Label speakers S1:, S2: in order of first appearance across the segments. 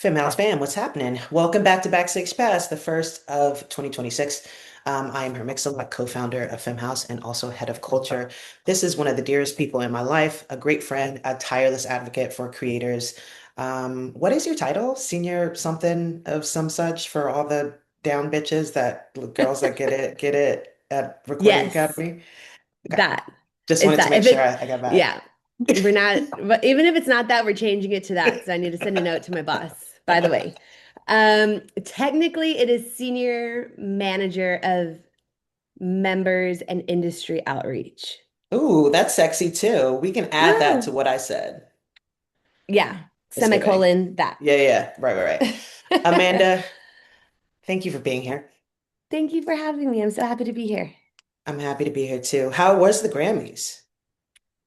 S1: FEMME fam, what's happening? Welcome back to Backstage Pass, the first of 2026. I am her Mixela, co-founder of FEMME House and also head of culture. This is one of the dearest people in my life, a great friend, a tireless advocate for creators. What is your title? Senior something of some such for all the down bitches that girls that get it at Recording
S2: Yes,
S1: Academy? Okay,
S2: that.
S1: just
S2: It's
S1: wanted to
S2: that.
S1: make
S2: If
S1: sure
S2: it,
S1: I got
S2: yeah,
S1: that.
S2: we're not, but even if it's not that, we're changing it to that. So I need to send a note to my boss, by the way. Technically, it is senior manager of members and industry outreach.
S1: Ooh, that's sexy too. We can add that to
S2: Oh,
S1: what I said.
S2: yeah,
S1: It's giving.
S2: semicolon that.
S1: Yeah, yeah, right, right, right. Amanda, thank you for being here.
S2: Thank you for having me. I'm so happy to be here.
S1: I'm happy to be here too. How was the Grammys?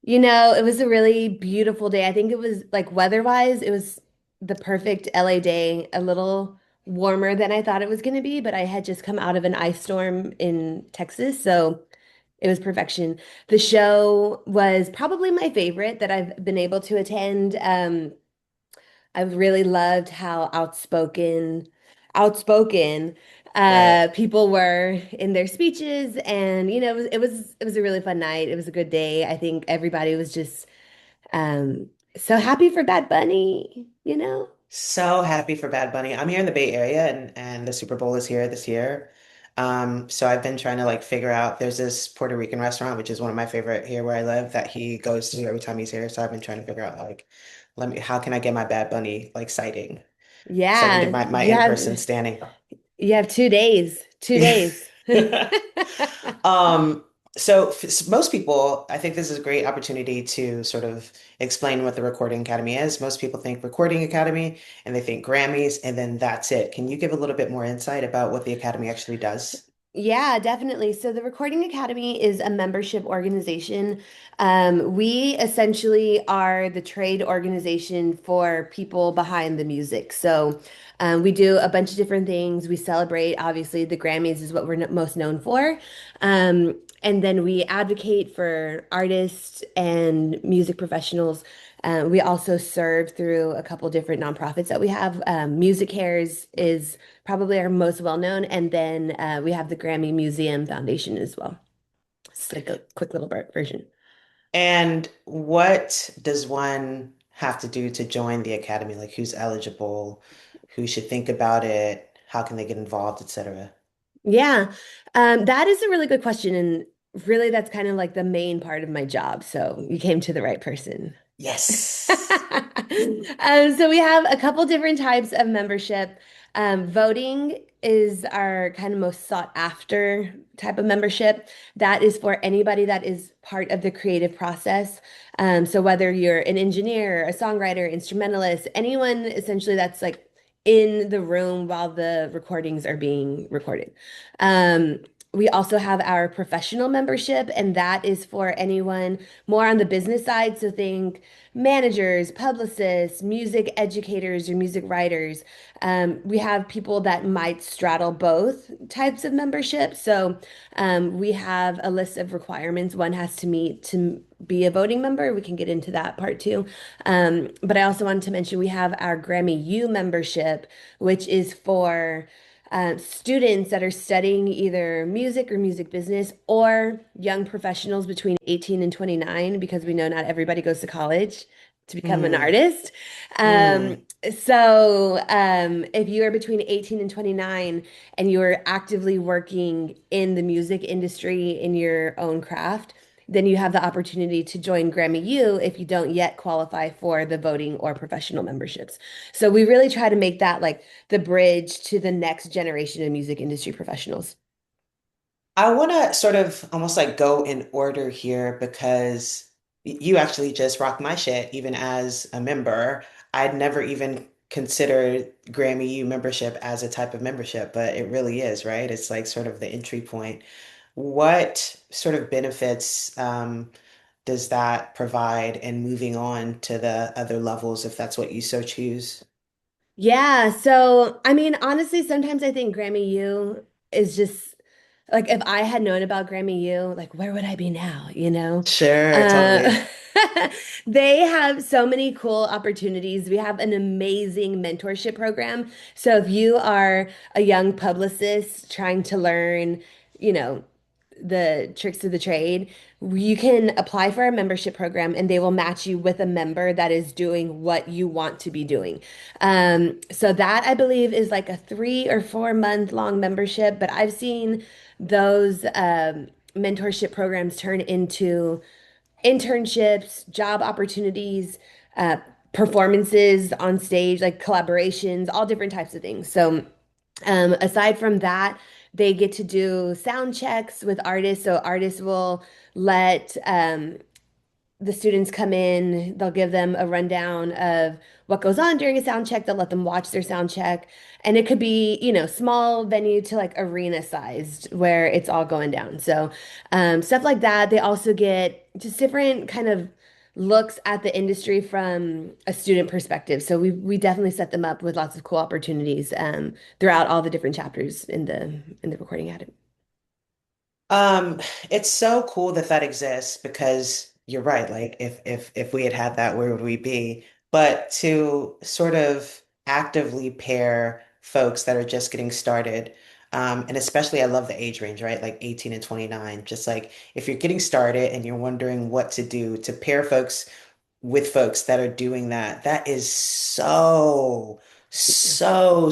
S2: It was a really beautiful day. I think it was like weather-wise, it was the perfect LA day, a little warmer than I thought it was going to be, but I had just come out of an ice storm in Texas, so it was perfection. The show was probably my favorite that I've been able to attend. I really loved how outspoken
S1: Right.
S2: people were in their speeches, and it was a really fun night. It was a good day. I think everybody was just so happy for Bad Bunny.
S1: So happy for Bad Bunny. I'm here in the Bay Area and the Super Bowl is here this year. So I've been trying to like figure out there's this Puerto Rican restaurant, which is one of my favorite here where I live, that he goes to every time he's here. So I've been trying to figure out like how can I get my Bad Bunny like sighting so I can do
S2: Yeah,
S1: my
S2: you
S1: in-person
S2: have
S1: standing.
S2: you have 2 days. 2 days.
S1: Um, so most people, I think this is a great opportunity to sort of explain what the Recording Academy is. Most people think Recording Academy and they think Grammys and then that's it. Can you give a little bit more insight about what the Academy actually does?
S2: Yeah, definitely. So the Recording Academy is a membership organization. We essentially are the trade organization for people behind the music. So we do a bunch of different things. We celebrate, obviously, the Grammys is what we're most known for. And then we advocate for artists and music professionals. We also serve through a couple different nonprofits that we have. Music Cares is probably our most well known. And then we have the Grammy Museum Foundation as well. It's like a quick little version.
S1: And what does one have to do to join the Academy? Like who's eligible, who should think about it, how can they get involved, etc.
S2: Yeah, that is a really good question. And really, that's kind of like the main part of my job. So you came to the right person.
S1: Yes.
S2: So we have a couple different types of membership. Voting is our kind of most sought after type of membership. That is for anybody that is part of the creative process. So whether you're an engineer, a songwriter, instrumentalist, anyone essentially that's like in the room while the recordings are being recorded. Um, we also have our professional membership, and that is for anyone more on the business side. So think managers, publicists, music educators, or music writers. We have people that might straddle both types of membership. So we have a list of requirements one has to meet to be a voting member. We can get into that part too. But I also wanted to mention we have our Grammy U membership, which is for students that are studying either music or music business or young professionals between 18 and 29, because we know not everybody goes to college to become an
S1: Mm,
S2: artist. Um,
S1: mm.
S2: if you are between 18 and 29 and you are actively working in the music industry in your own craft, then you have the opportunity to join Grammy U if you don't yet qualify for the voting or professional memberships. So we really try to make that like the bridge to the next generation of music industry professionals.
S1: I want to sort of almost like go in order here because you actually just rocked my shit, even as a member. I'd never even considered Grammy U membership as a type of membership, but it really is, right? It's like sort of the entry point. What sort of benefits does that provide in moving on to the other levels if that's what you so choose?
S2: Yeah, so I mean, honestly, sometimes I think Grammy U is just like if I had known about Grammy U, like where would I be now, you know?
S1: Sure,
S2: Uh,
S1: totally.
S2: They have so many cool opportunities. We have an amazing mentorship program. So if you are a young publicist trying to learn, you know, the tricks of the trade, you can apply for a membership program and they will match you with a member that is doing what you want to be doing. So that I believe is like a 3 or 4 month long membership, but I've seen those mentorship programs turn into internships, job opportunities, uh, performances on stage, like collaborations, all different types of things. So, aside from that, they get to do sound checks with artists. So, artists will let the students come in, they'll give them a rundown of what goes on during a sound check. They'll let them watch their sound check. And it could be, small venue to like arena sized where it's all going down. So, stuff like that. They also get just different kind of looks at the industry from a student perspective. So we definitely set them up with lots of cool opportunities throughout all the different chapters in the recording academy.
S1: Um, it's so cool that that exists because you're right. Like if we had had that, where would we be? But to sort of actively pair folks that are just getting started, and especially I love the age range, right? Like 18 and 29. Just like if you're getting started and you're wondering what to do, to pair folks with folks that are doing that, that is so, so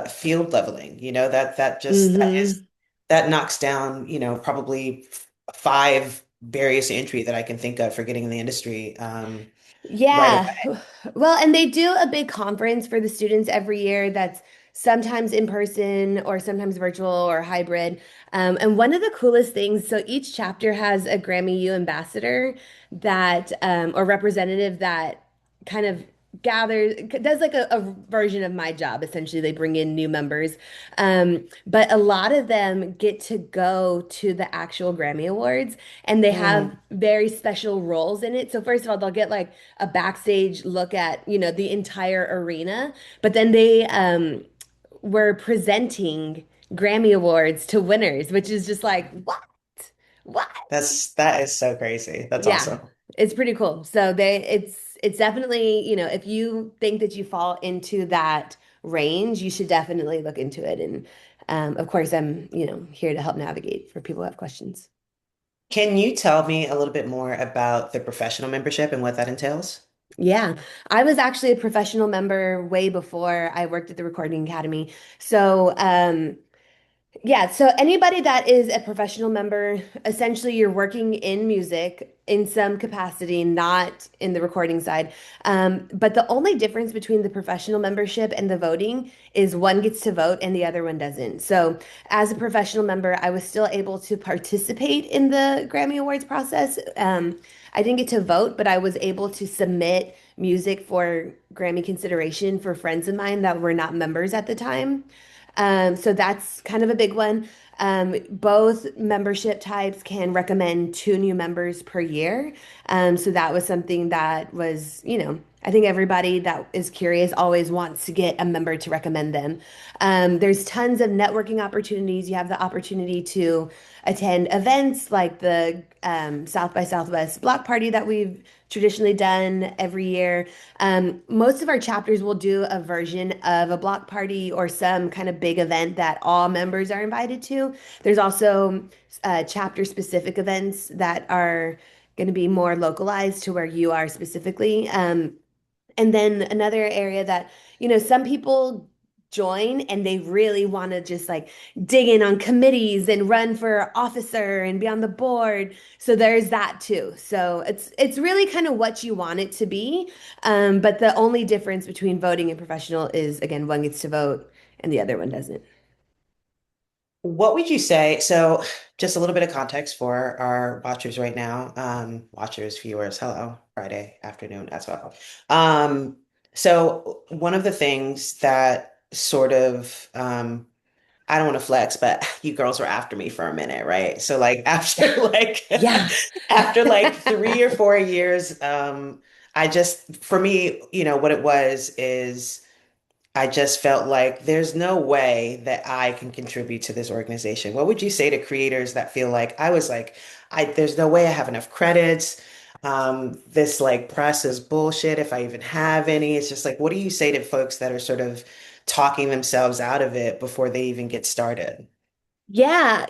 S1: field leveling, that is
S2: Hmm.
S1: that knocks down, probably five barriers to entry that I can think of for getting in the industry right
S2: Yeah.
S1: away.
S2: Well, and they do a big conference for the students every year that's sometimes in person or sometimes virtual or hybrid. And one of the coolest things, so each chapter has a Grammy U ambassador that, or representative that kind of gathers, does like a version of my job. Essentially, they bring in new members. But a lot of them get to go to the actual Grammy Awards and they have
S1: Mm,
S2: very special roles in it. So first of all, they'll get like a backstage look at, the entire arena, but then they were presenting Grammy Awards to winners, which is just like, what? What?
S1: that is so crazy. That's
S2: Yeah,
S1: awesome.
S2: it's pretty cool. So it's definitely, if you think that you fall into that range, you should definitely look into it. And of course, I'm, here to help navigate for people who have questions.
S1: Can you tell me a little bit more about the professional membership and what that entails?
S2: Yeah, I was actually a professional member way before I worked at the Recording Academy. So, yeah, so anybody that is a professional member, essentially you're working in music in some capacity, not in the recording side. But the only difference between the professional membership and the voting is one gets to vote and the other one doesn't. So as a professional member, I was still able to participate in the Grammy Awards process. I didn't get to vote, but I was able to submit music for Grammy consideration for friends of mine that were not members at the time. So that's kind of a big one. Both membership types can recommend 2 new members per year. So that was something that was, I think everybody that is curious always wants to get a member to recommend them. There's tons of networking opportunities. You have the opportunity to attend events like the South by Southwest block party that we've traditionally done every year. Most of our chapters will do a version of a block party or some kind of big event that all members are invited to. There's also chapter specific events that are going to be more localized to where you are specifically. And then another area that, some people join and they really want to just like dig in on committees and run for officer and be on the board. So there's that too. So it's really kind of what you want it to be. But the only difference between voting and professional is again, one gets to vote and the other one doesn't.
S1: What would you say? So, just a little bit of context for our watchers right now. Watchers, viewers, hello, Friday afternoon as well. So one of the things that sort of I don't want to flex, but you girls were after me for a minute, right? So like after like
S2: Yeah.
S1: after like 3 or 4 years, I just for me, what it was is I just felt like there's no way that I can contribute to this organization. What would you say to creators that feel like I was like, there's no way I have enough credits. This like press is bullshit if I even have any. It's just like, what do you say to folks that are sort of talking themselves out of it before they even get started?
S2: Yeah,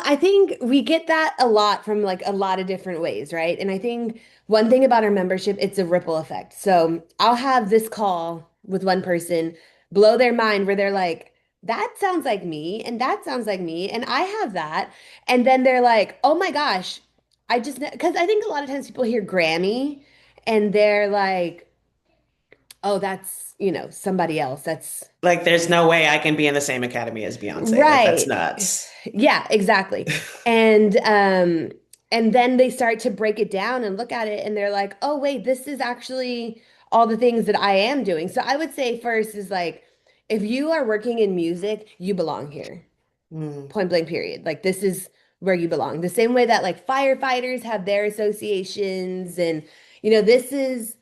S2: I think we get that a lot from like a lot of different ways, right? And I think one thing about our membership, it's a ripple effect. So I'll have this call with one person blow their mind where they're like, that sounds like me, and that sounds like me, and I have that. And then they're like, oh my gosh, because I think a lot of times people hear Grammy and they're like, oh, that's, somebody else. That's
S1: Like, there's no way I can be in the same academy as Beyonce. Like, that's
S2: right.
S1: nuts.
S2: Yeah, exactly. And and then they start to break it down and look at it and they're like, "Oh, wait, this is actually all the things that I am doing." So I would say first is like if you are working in music, you belong here.
S1: Mm.
S2: Point blank period. Like this is where you belong. The same way that like firefighters have their associations and this is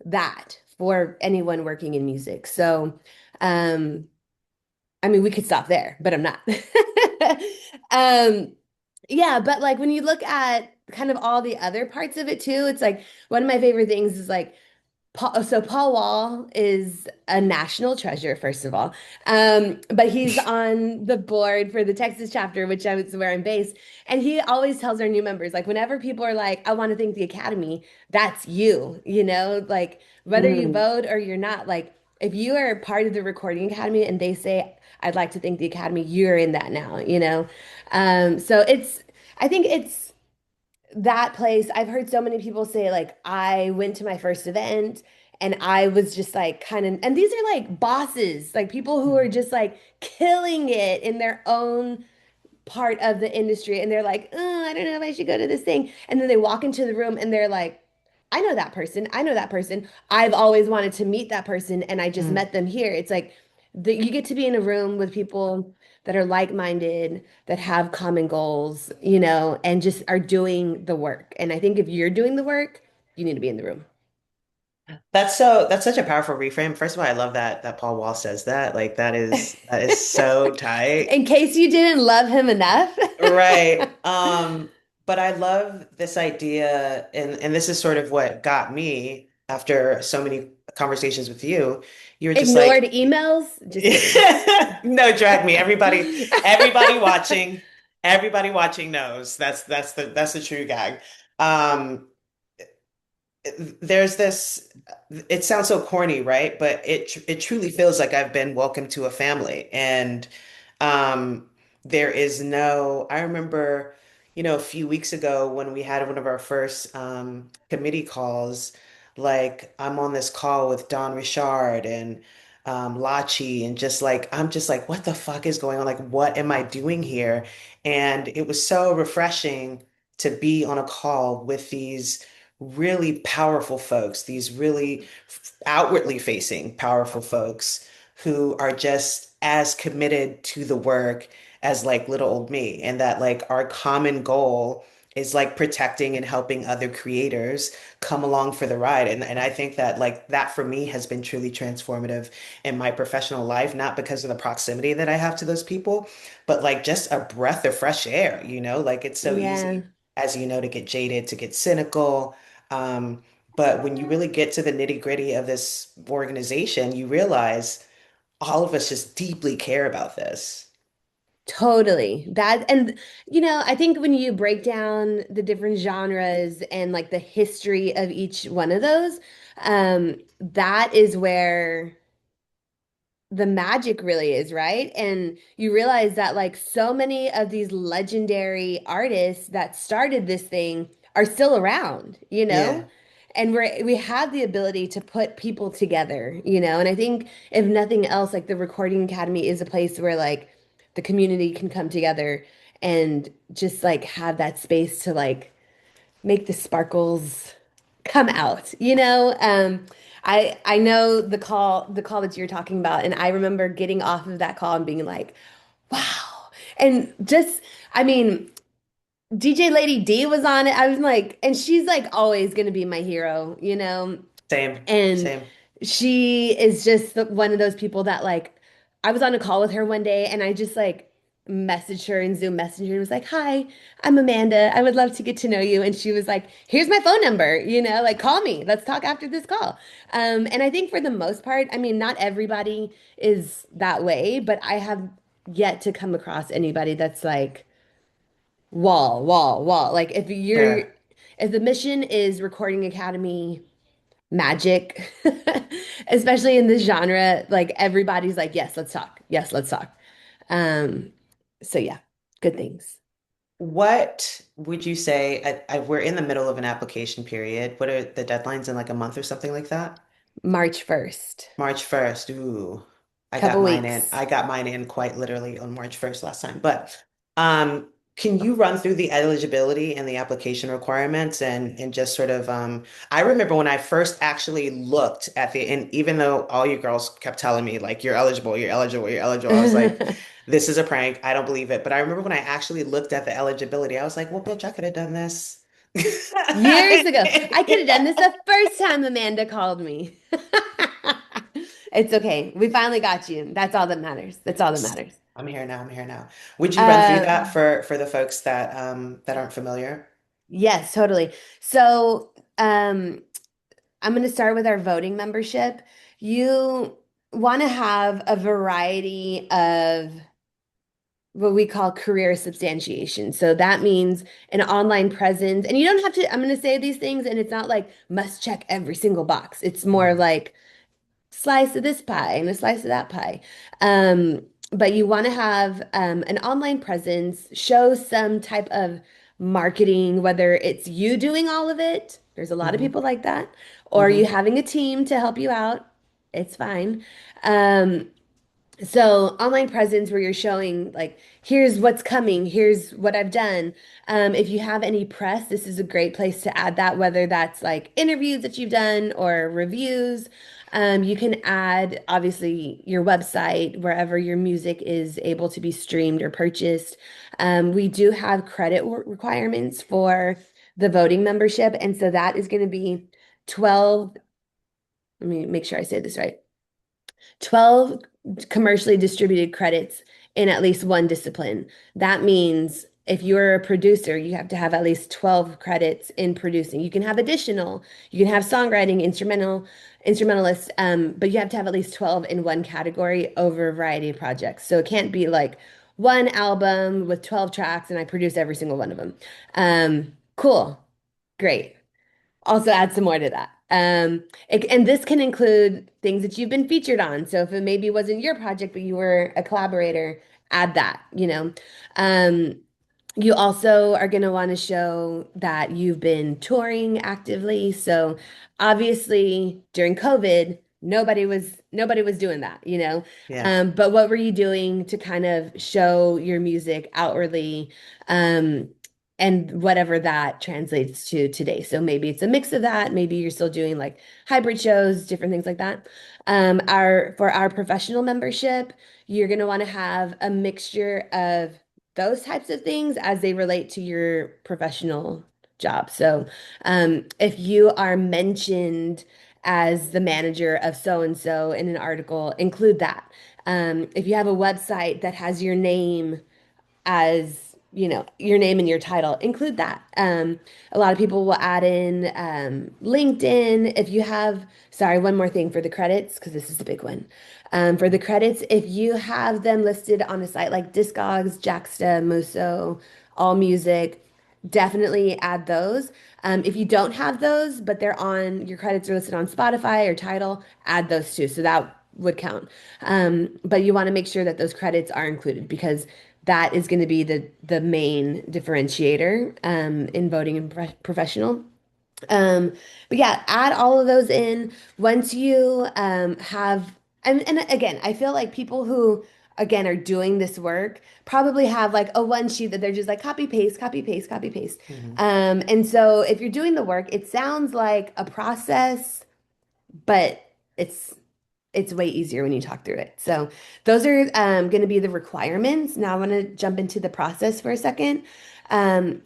S2: that for anyone working in music. So, um I mean, we could stop there, but I'm not. Um, yeah, but like when you look at kind of all the other parts of it too, it's like one of my favorite things is like Paul Wall is a national treasure, first of all. But he's on the board for the Texas chapter, which I was where I'm based. And he always tells our new members, like, whenever people are like, I want to thank the Academy, that's you, like whether you
S1: Mm.
S2: vote or you're not, like if you are part of the Recording Academy and they say, I'd like to thank the Academy, you're in that now. So I think it's that place. I've heard so many people say, like, I went to my first event and I was just like kind of, and these are like bosses, like people who are just like killing it in their own part of the industry and they're like, oh, I don't know if I should go to this thing. And then they walk into the room and they're like, I know that person. I know that person. I've always wanted to meet that person and I just
S1: Mm.
S2: met them here. It's like you get to be in a room with people that are like-minded, that have common goals, and just are doing the work. And I think if you're doing the work, you need to be in the room.
S1: That's such a powerful reframe. First of all, I love that Paul Wall says that. Like that is so tight.
S2: In case you didn't love him enough.
S1: Right. But I love this idea, and this is sort of what got me after so many conversations with you. You were just
S2: Ignored
S1: like,
S2: emails. Just kidding.
S1: no, drag me. Everybody watching, everybody watching knows that's the true gag. Um, there's this, it sounds so corny, right? But it truly feels like I've been welcomed to a family. And um there is no, I remember, a few weeks ago when we had one of our first committee calls, like I'm on this call with Don Richard and Lachi, and just like I'm just like, what the fuck is going on? Like, what am I doing here? And it was so refreshing to be on a call with these really powerful folks, these really outwardly facing powerful folks who are just as committed to the work as like little old me. And that like our common goal is like protecting and helping other creators come along for the ride. And I think that like that for me has been truly transformative in my professional life, not because of the proximity that I have to those people, but like just a breath of fresh air, like it's so
S2: Yeah,
S1: easy, as you know, to get jaded, to get cynical. Um, but when you really get to the nitty-gritty of this organization, you realize all of us just deeply care about this.
S2: totally. I think when you break down the different genres and like the history of each one of those, that is where the magic really is, right? And you realize that like so many of these legendary artists that started this thing are still around.
S1: Yeah.
S2: And we have the ability to put people together. And I think if nothing else, like the Recording Academy is a place where like the community can come together and just like have that space to like make the sparkles come out. I know the call that you're talking about, and I remember getting off of that call and being like, wow. And just, I mean, DJ Lady D was on it. I was like, and she's like always gonna be my hero.
S1: Same,
S2: And
S1: same.
S2: she is just one of those people that like I was on a call with her one day and I just like messaged her in Zoom Messenger and was like, "Hi, I'm Amanda. I would love to get to know you." And she was like, "Here's my phone number, like call me. Let's talk after this call." And I think for the most part, I mean, not everybody is that way, but I have yet to come across anybody that's like wall, wall, wall. Like
S1: Yeah.
S2: if the mission is Recording Academy magic, especially in this genre. Like everybody's like, yes, let's talk. Yes, let's talk. Um, so yeah, good things.
S1: What would you say? We're in the middle of an application period. What are the deadlines in like a month or something like that?
S2: March 1st,
S1: March 1st. Ooh, I got
S2: couple
S1: mine in.
S2: weeks.
S1: I got mine in quite literally on March 1st last time. But can you run through the eligibility and the application requirements and just sort of I remember when I first actually looked at the and even though all you girls kept telling me like you're eligible, you're eligible, you're eligible, I was like, this is a prank. I don't believe it. But I remember when I actually looked at the eligibility, I was like, well, bitch, I could have done this.
S2: Years ago. I could have done this the first time Amanda called me. It's okay. We finally got you. That's all that matters. That's all that matters.
S1: I'm here now. I'm here now. Would you run through that
S2: Um,
S1: for the folks that aren't familiar?
S2: yes, totally. So, I'm going to start with our voting membership. You want to have a variety of what we call career substantiation. So that means an online presence. And you don't have to, I'm going to say these things, and it's not like must check every single box. It's more
S1: Mhm.
S2: like slice of this pie and a slice of that pie. But you want to have an online presence, show some type of marketing, whether it's you doing all of it, there's a lot of
S1: Hmm.
S2: people like that, or you
S1: Hmm.
S2: having a team to help you out, it's fine. Um, so online presence where you're showing like, here's what's coming, here's what I've done. If you have any press, this is a great place to add that, whether that's like interviews that you've done or reviews. You can add obviously your website wherever your music is able to be streamed or purchased. We do have credit requirements for the voting membership, and so that is going to be 12. Let me make sure I say this right. 12 commercially distributed credits in at least one discipline. That means if you're a producer, you have to have at least 12 credits in producing. You can have additional, you can have songwriting, instrumentalist, but you have to have at least 12 in one category over a variety of projects. So it can't be like one album with 12 tracks and I produce every single one of them. Cool. Great. Also add some more to that. And this can include things that you've been featured on. So if it maybe wasn't your project, but you were a collaborator, add that. Um, you also are going to want to show that you've been touring actively. So obviously during COVID, nobody was doing that.
S1: Yeah.
S2: But what were you doing to kind of show your music outwardly, um, and whatever that translates to today. So maybe it's a mix of that. Maybe you're still doing like hybrid shows, different things like that. Our for our professional membership, you're going to want to have a mixture of those types of things as they relate to your professional job. So, if you are mentioned as the manager of so and so in an article, include that. If you have a website that has your name as your name and your title, include that. A lot of people will add in LinkedIn. If you have, sorry, one more thing for the credits, because this is the big one. For the credits, if you have them listed on a site like Discogs, Jaxsta, Muso, All Music, definitely add those. If you don't have those, but your credits are listed on Spotify or Tidal, add those too. So that would count. But you want to make sure that those credits are included because that is going to be the main differentiator in voting and professional. Um, but yeah, add all of those in once you have, and again, I feel like people who again are doing this work probably have like a one sheet that they're just like copy paste, copy paste, copy paste.
S1: Hmm.
S2: And so if you're doing the work, it sounds like a process, but it's it's way easier when you talk through it. So those are going to be the requirements. Now I want to jump into the process for a second.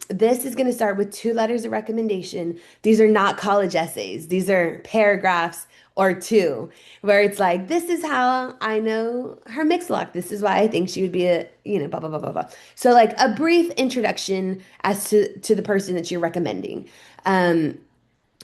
S2: This is going to start with two letters of recommendation. These are not college essays. These are paragraphs or two, where it's like, this is how I know her mix lock. This is why I think she would be a, blah, blah, blah, blah, blah. So like a brief introduction as to the person that you're recommending. Um,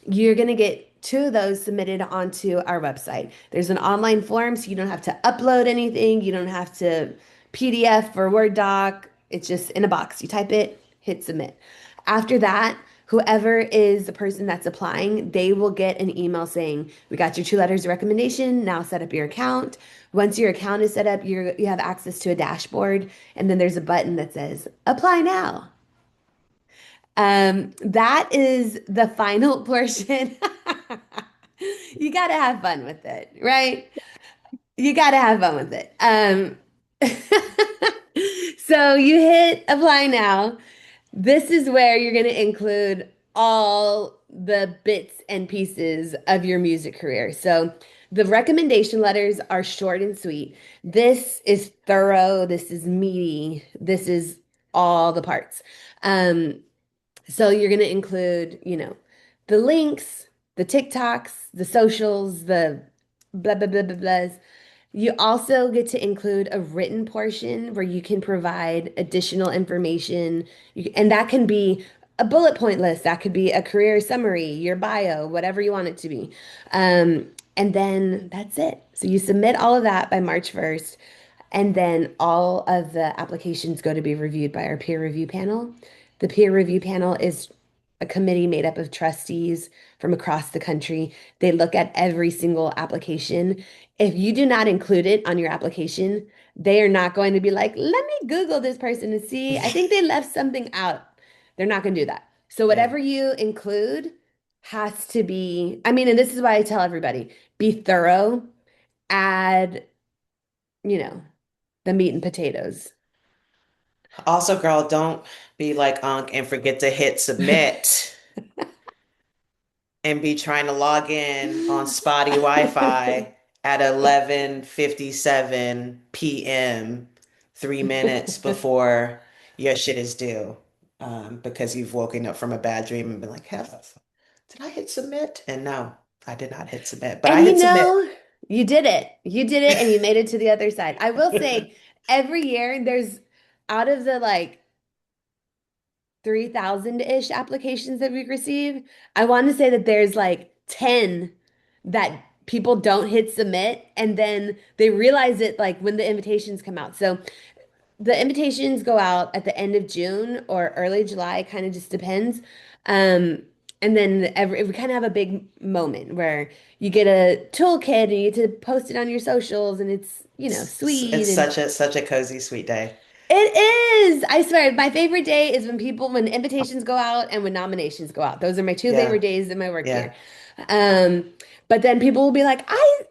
S2: you're going to get two of those submitted onto our website. There's an online form, so you don't have to upload anything. You don't have to PDF or Word doc. It's just in a box. You type it, hit submit. After that, whoever is the person that's applying, they will get an email saying, "We got your two letters of recommendation. Now set up your account." Once your account is set up, you have access to a dashboard, and then there's a button that says "Apply now." That is the final portion. You got to have fun with it, right? You got to have fun with it. So you hit apply now. This is where you're going to include all the bits and pieces of your music career. So the recommendation letters are short and sweet. This is thorough. This is meaty. This is all the parts. Um, so you're going to include, the links, the TikToks, the socials, the blah, blah, blah, blah, blahs. You also get to include a written portion where you can provide additional information. And that can be a bullet point list. That could be a career summary, your bio, whatever you want it to be. And then that's it. So you submit all of that by March 1st. And then all of the applications go to be reviewed by our peer review panel. The peer review panel is a committee made up of trustees from across the country. They look at every single application. If you do not include it on your application, they are not going to be like, let me Google this person and see. I think they left something out. They're not going to do that. So
S1: Yeah.
S2: whatever you include has to be, I mean, and this is why I tell everybody, be thorough, add, you know, the meat and potatoes.
S1: Also, girl, don't be like Unc and forget to hit submit and be trying to log in on spotty Wi-Fi at 11:57 p.m., 3 minutes before your shit is due, because you've woken up from a bad dream and been like, hell, did I hit submit? And no, I did not hit submit, but I
S2: And
S1: hit submit.
S2: you did it. You did it and you made it to the other side. I will say every year there's out of the like 3,000-ish applications that we receive, I want to say that there's like 10 that people don't hit submit and then they realize it like when the invitations come out. So the invitations go out at the end of June or early July, kind of just depends. Um, and then we kind of have a big moment where you get a toolkit and you get to post it on your socials and it's, sweet
S1: It's
S2: and
S1: such a cozy, sweet day.
S2: it is. I swear, my favorite day is when invitations go out and when nominations go out. Those are my two favorite
S1: Yeah,
S2: days in my work year.
S1: yeah.
S2: Um, but then people will be like, I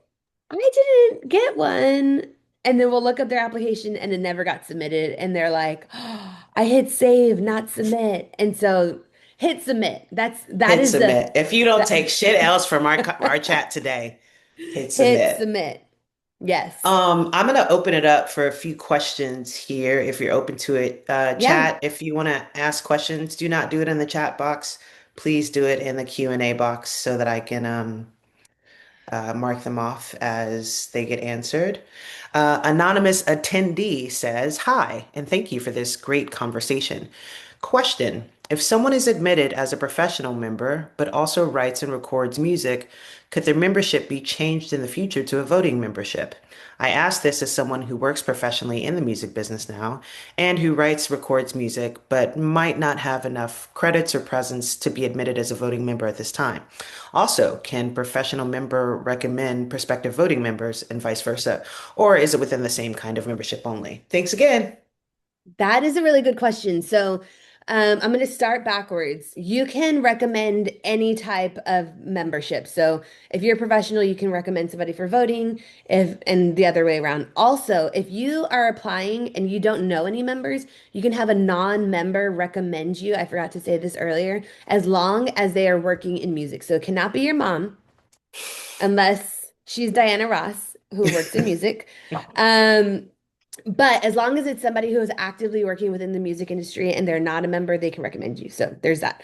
S2: didn't get one. And then we'll look up their application and it never got submitted. And they're like, oh, I hit save, not submit. And so hit submit. That
S1: Hit
S2: is the
S1: submit. If you don't take
S2: that,
S1: shit else from our chat today, hit
S2: hit
S1: submit.
S2: submit. Yes.
S1: I'm gonna open it up for a few questions here if you're open to it.
S2: Yeah.
S1: Chat, if you want to ask questions, do not do it in the chat box. Please do it in the Q&A box so that I can mark them off as they get answered. Anonymous attendee says, "Hi, and thank you for this great conversation. Question: If someone is admitted as a professional member, but also writes and records music, could their membership be changed in the future to a voting membership? I ask this as someone who works professionally in the music business now and who writes, records music, but might not have enough credits or presence to be admitted as a voting member at this time. Also, can professional member recommend prospective voting members and vice versa? Or is it within the same kind of membership only? Thanks again.
S2: That is a really good question. So, I'm going to start backwards. You can recommend any type of membership. So, if you're a professional, you can recommend somebody for voting, if and the other way around. Also, if you are applying and you don't know any members, you can have a non-member recommend you. I forgot to say this earlier, as long as they are working in music. So, it cannot be your mom unless she's Diana Ross. who works in music. Um, but as long as it's somebody who is actively working within the music industry and they're not a member, they can recommend you. So there's that.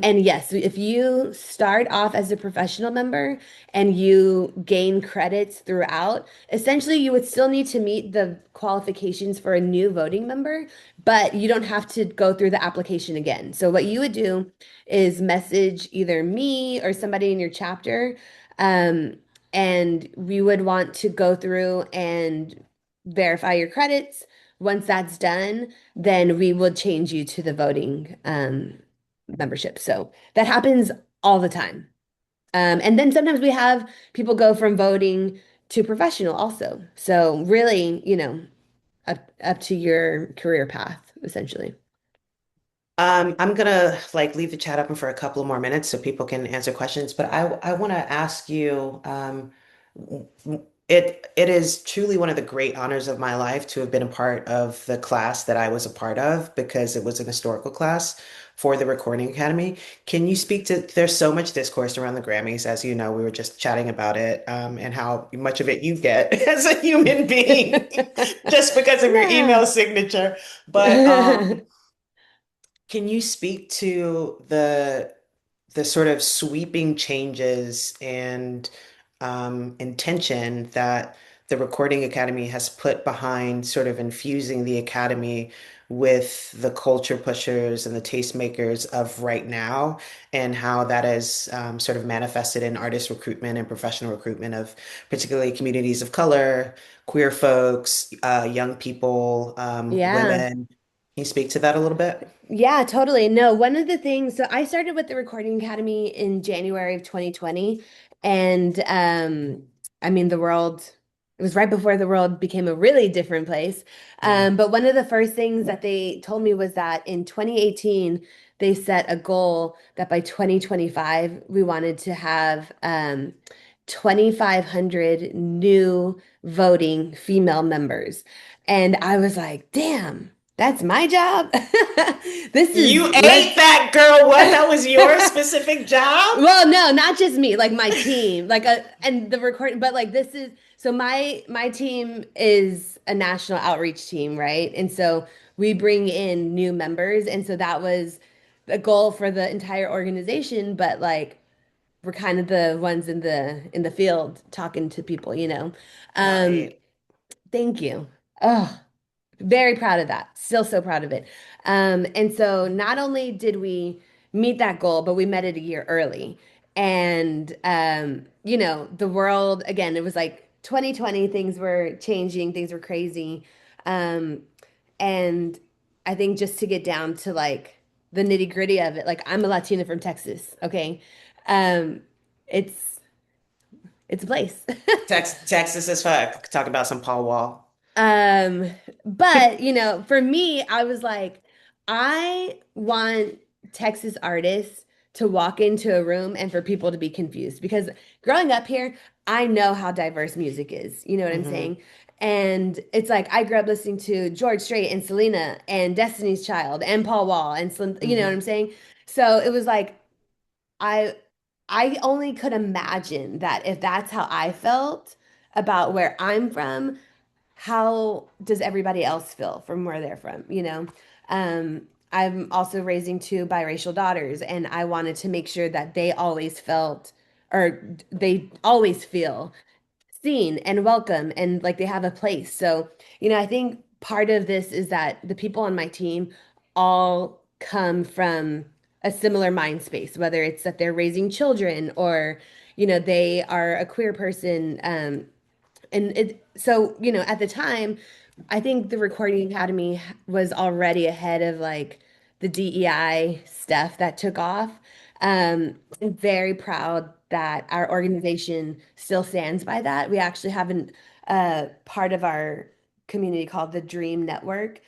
S2: And yes, if you start off as a professional member and you gain credits throughout, essentially you would still need to meet the qualifications for a new voting member, but you don't have to go through the application again. So what you would do is message either me or somebody in your chapter. Um, and we would want to go through and verify your credits. Once that's done, then we will change you to the voting membership. So that happens all the time. And then sometimes we have people go from voting to professional also. So really, up to your career path, essentially.
S1: I'm gonna like leave the chat open for a couple of more minutes so people can answer questions, but I want to ask you, it is truly one of the great honors of my life to have been a part of the class that I was a part of because it was an historical class for the Recording Academy. Can you speak to, there's so much discourse around the Grammys, as you know, we were just chatting about it, and how much of it you get as a human being just because of your
S2: Yeah.
S1: email signature. But can you speak to the sort of sweeping changes and intention that the Recording Academy has put behind sort of infusing the Academy with the culture pushers and the tastemakers of right now, and how that has sort of manifested in artist recruitment and professional recruitment of particularly communities of color, queer folks, young people,
S2: Yeah.
S1: women. Can you speak to that a little bit?
S2: Yeah, totally. No, one of the things, so I started with the Recording Academy in January of 2020. And I mean, it was right before the world became a really different place.
S1: Mm.
S2: But one of the first things that they told me was that in 2018, they set a goal that by 2025, we wanted to have 2,500 new voting female members. And I was like, damn. That's my job. This
S1: You
S2: is
S1: ate
S2: let's
S1: that, girl. What? That was your specific job?
S2: well, no, not just me, like my team, and the recording, but like this is so my team is a national outreach team, right? And so we bring in new members, and so that was the goal for the entire organization, but like we're kind of the ones in the field talking to people, you know. Um,
S1: Right.
S2: thank you. Oh, very proud of that. Still so proud of it. And so not only did we meet that goal, but we met it a year early. And the world, again, it was like 2020, things were changing, things were crazy. Um, and I think just to get down to like the nitty-gritty of it, like I'm a Latina from Texas, okay? Um, it's it's a place.
S1: Texas is fuck. Talk about some Paul Wall.
S2: Um, but for me, I was like, I want Texas artists to walk into a room and for people to be confused because growing up here, I know how diverse music is. You know what I'm
S1: Hmm.
S2: saying? And it's like I grew up listening to George Strait and Selena and Destiny's Child and Paul Wall and Slim, you know what
S1: Hmm.
S2: I'm saying? So it was like I I only could imagine that if that's how I felt about where I'm from, how does everybody else feel from where they're from, you know? I'm also raising two biracial daughters, and I wanted to make sure that they always felt, or they always feel seen and welcome and like they have a place. So, I think part of this is that the people on my team all come from a similar mind space, whether it's that they're raising children or, they are a queer person. At the time, I think the Recording Academy was already ahead of like the DEI stuff that took off. I'm very proud that our organization still stands by that. We actually have part of our community called the Dream Network.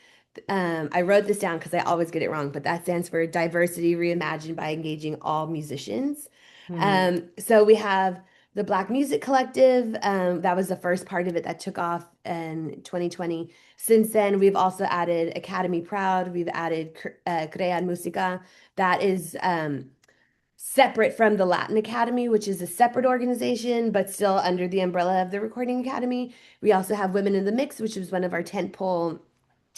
S2: I wrote this down because I always get it wrong, but that stands for Diversity Reimagined by Engaging All Musicians.
S1: Hmm.
S2: So we have the Black Music Collective. That was the first part of it that took off in 2020. Since then, we've also added Academy Proud. We've added Crean Musica. That is separate from the Latin Academy, which is a separate organization, but still under the umbrella of the Recording Academy. We also have Women in the Mix, which is one of our tentpole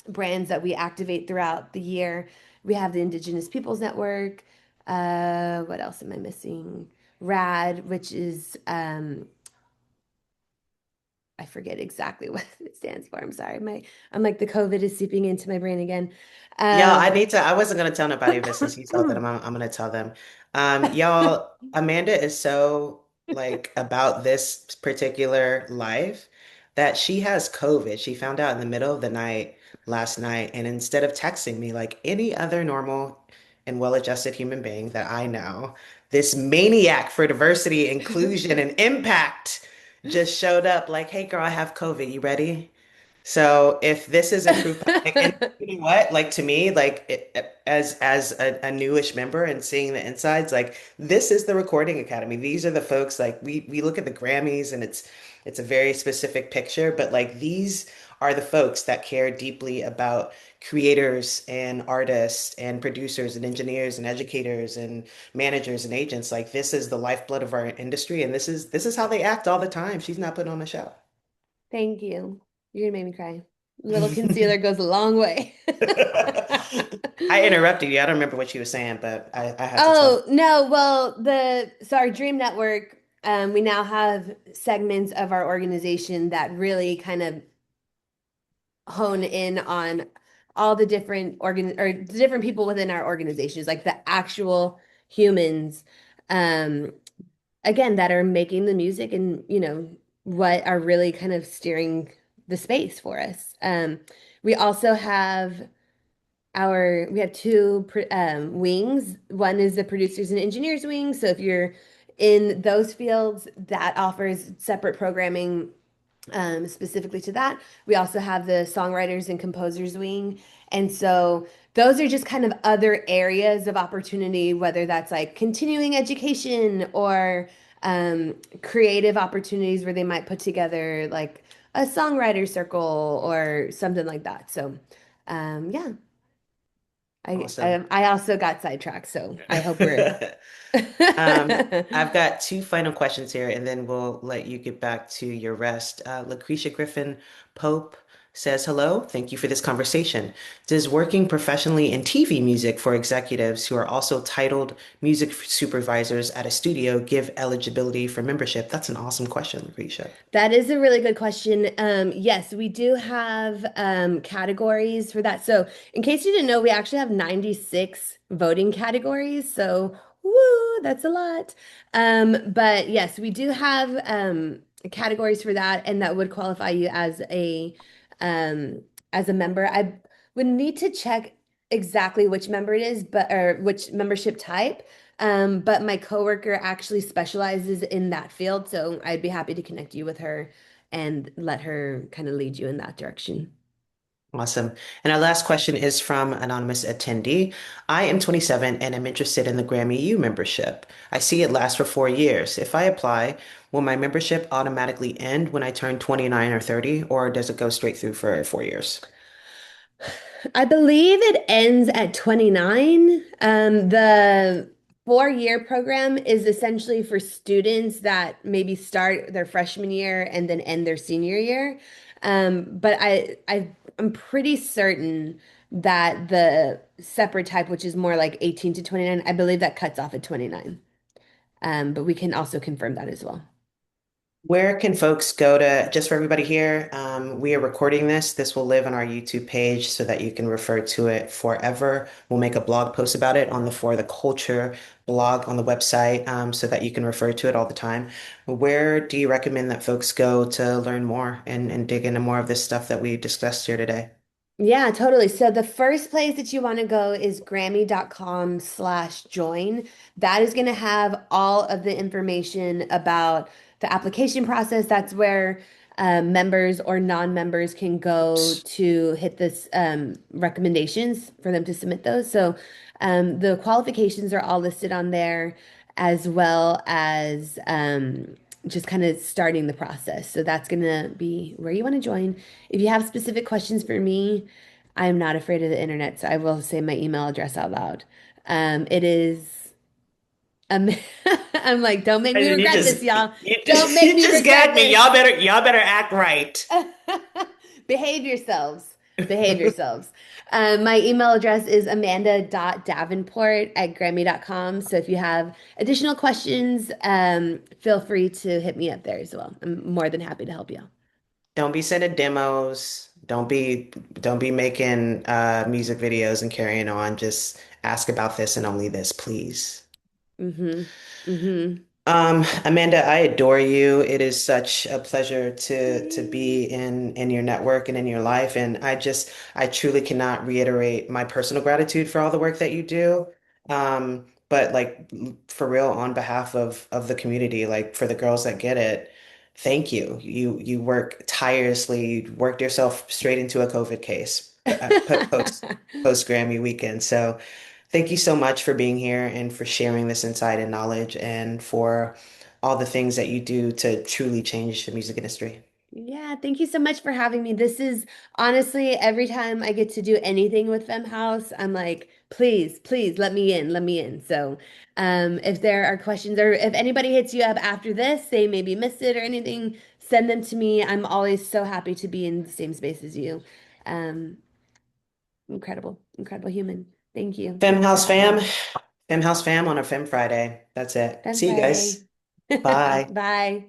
S2: brands that we activate throughout the year. We have the Indigenous Peoples Network. What else am I missing? RAD, which is I forget exactly what it stands for. I'm sorry. I'm like the COVID is seeping into my brain again.
S1: Y'all,
S2: Um,
S1: I wasn't gonna tell nobody, but since you told them, I'm gonna tell them. Y'all, Amanda is so like about this particular life that she has COVID. She found out in the middle of the night last night, and instead of texting me like any other normal and well-adjusted human being that I know, this maniac for diversity, inclusion, and impact just showed up like, "Hey girl, I have COVID. You ready?" So if this isn't proof, like, and you know what, like to me, like as a newish member and seeing the insides, like this is the Recording Academy. These are the folks. Like we look at the Grammys and it's a very specific picture, but like these are the folks that care deeply about creators and artists and producers and engineers and educators and managers and agents. Like this is the lifeblood of our industry, and this is how they act all the time. She's not putting on a show.
S2: Thank you. You're gonna make me cry. Little concealer goes a long way.
S1: I interrupted you. I don't remember what you were saying, but I had to tell.
S2: Oh, no. Well, our Dream Network, we now have segments of our organization that really kind of hone in on all the different the different people within our organizations, like the actual humans, um, again, that are making the music and, what are really kind of steering the space for us. We also have we have two wings. One is the producers and engineers wing. So if you're in those fields, that offers separate programming specifically to that. We also have the songwriters and composers wing. And so those are just kind of other areas of opportunity, whether that's like continuing education or creative opportunities where they might put together like a songwriter circle or something like that. So, yeah,
S1: Awesome.
S2: I also got sidetracked. So I hope we're.
S1: I've got two final questions here, and then we'll let you get back to your rest. Lucretia Griffin Pope says, "Hello, thank you for this conversation. Does working professionally in TV music for executives who are also titled music supervisors at a studio give eligibility for membership?" That's an awesome question, Lucretia.
S2: That is a really good question. Yes, we do have categories for that. So, in case you didn't know, we actually have 96 voting categories. So, woo, that's a lot. But yes, we do have categories for that, and that would qualify you um, as a member. I would need to check exactly which member it is, but or which membership type. But my coworker actually specializes in that field, so I'd be happy to connect you with her and let her kind of lead you in that direction.
S1: Awesome. And our last question is from anonymous attendee. I am 27 and am interested in the Grammy U membership. I see it lasts for 4 years. If I apply, will my membership automatically end when I turn 29 or 30, or does it go straight through for 4 years?
S2: I believe it ends at 29. The 4-year program is essentially for students that maybe start their freshman year and then end their senior year. But I'm pretty certain that the separate type, which is more like 18 to 29, I believe that cuts off at 29. But we can also confirm that as well.
S1: Where can folks go to, just for everybody here, we are recording this. This will live on our YouTube page so that you can refer to it forever. We'll make a blog post about it on the For the Culture blog on the website, so that you can refer to it all the time. Where do you recommend that folks go to learn more and dig into more of this stuff that we discussed here today?
S2: Yeah, totally. So the first place that you want to go is Grammy.com/join. That is going to have all of the information about the application process. That's where members or non-members can go to hit this recommendations for them to submit those. So the qualifications are all listed on there, as well as just kind of starting the process. So that's going to be where you want to join. If you have specific questions for me, I'm not afraid of the internet, so I will say my email address out loud. It is Um, I'm like, don't make me
S1: You
S2: regret
S1: just
S2: this, y'all.
S1: you
S2: Don't
S1: just
S2: make
S1: you
S2: me
S1: just
S2: regret
S1: got me.
S2: this.
S1: Y'all better act right.
S2: Behave yourselves. Behave yourselves. My email address is amanda.davenport@grammy.com. So if you have additional questions, feel free to hit me up there as well. I'm more than happy to help you.
S1: Don't be sending demos. Don't be making music videos and carrying on. Just ask about this and only this, please.
S2: Mm-hmm. Mm-hmm.
S1: Amanda, I adore you. It is such a pleasure to be
S2: Yay.
S1: in your network and in your life. And I truly cannot reiterate my personal gratitude for all the work that you do. But like for real, on behalf of the community, like for the girls that get it, thank you. You work tirelessly. You worked yourself straight into a COVID case, post Grammy weekend. So. Thank you so much for being here and for sharing this insight and knowledge and for all the things that you do to truly change the music industry.
S2: Yeah, thank you so much for having me. This is honestly, every time I get to do anything with Femme House, I'm like, please, please let me in, let me in. So, if there are questions or if anybody hits you up after this, they maybe missed it or anything, send them to me. I'm always so happy to be in the same space as you. Um, incredible, incredible human. Thank you. Thank
S1: Fem
S2: you for
S1: House
S2: having
S1: Fam,
S2: me.
S1: Fem House Fam on a Fem Friday. That's it.
S2: Femme
S1: See you
S2: Friday.
S1: guys. Bye.
S2: Bye.